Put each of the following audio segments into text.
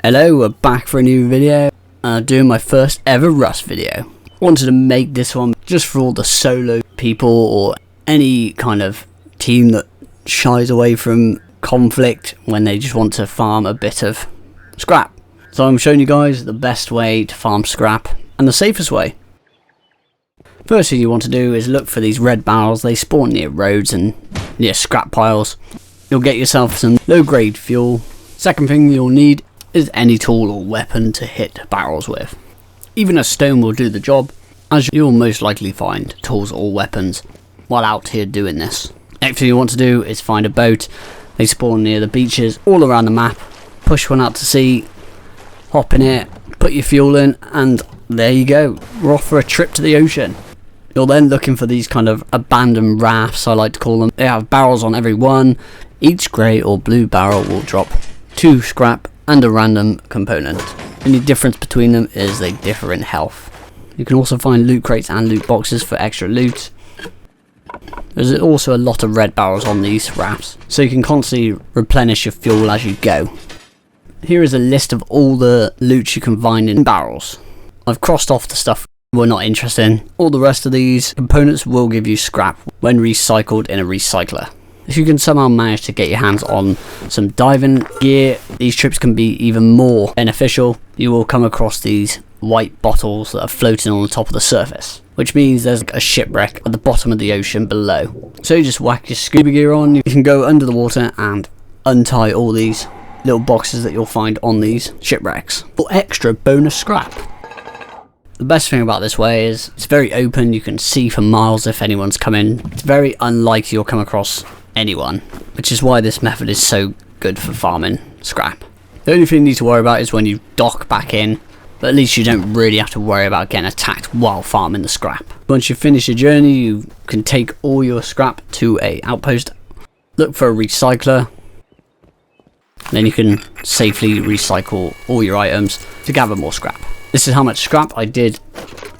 Hello, we're back for a new video. Doing my first ever Rust video. Wanted to make this one just for all the solo people or any kind of team that shies away from conflict when they just want to farm a bit of scrap. So I'm showing you guys the best way to farm scrap and the safest way. First thing you want to do is look for these red barrels. They spawn near roads and near scrap piles. You'll get yourself some low grade fuel. Second thing you'll need is any tool or weapon to hit barrels with. Even a stone will do the job, as you'll most likely find tools or weapons while out here doing this. Next thing you want to do is find a boat. They spawn near the beaches all around the map. Push one out to sea, hop in it, put your fuel in, and there you go. We're off for a trip to the ocean. You're then looking for these kind of abandoned rafts, I like to call them. They have barrels on every one. Each grey or blue barrel will drop 2 scrap and a random component. Only difference between them is they differ in health. You can also find loot crates and loot boxes for extra loot. There's also a lot of red barrels on these rafts, so you can constantly replenish your fuel as you go. Here is a list of all the loot you can find in barrels. I've crossed off the stuff we're not interested in. All the rest of these components will give you scrap when recycled in a recycler. If you can somehow manage to get your hands on some diving gear, these trips can be even more beneficial. You will come across these white bottles that are floating on the top of the surface, which means there's a shipwreck at the bottom of the ocean below. So you just whack your scuba gear on, you can go under the water and untie all these little boxes that you'll find on these shipwrecks for extra bonus scrap. The best thing about this way is it's very open, you can see for miles if anyone's coming. It's very unlikely you'll come across anyone, which is why this method is so good for farming scrap. The only thing you need to worry about is when you dock back in, but at least you don't really have to worry about getting attacked while farming the scrap. Once you finish your journey, you can take all your scrap to a outpost, look for a recycler, then you can safely recycle all your items to gather more scrap. This is how much scrap I did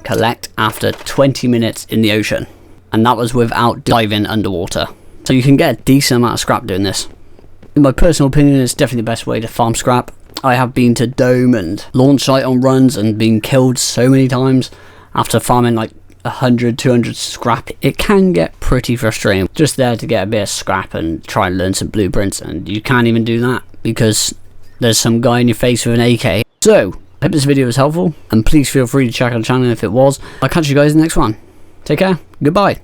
collect after 20 minutes in the ocean, and that was without diving underwater. So you can get a decent amount of scrap doing this. In my personal opinion, it's definitely the best way to farm scrap. I have been to dome and launch site on runs and been killed so many times after farming like 100, 200 scrap. It can get pretty frustrating just there to get a bit of scrap and try and learn some blueprints, and you can't even do that because there's some guy in your face with an AK. So I hope this video was helpful, and please feel free to check out the channel if it was. I'll catch you guys in the next one. Take care, goodbye.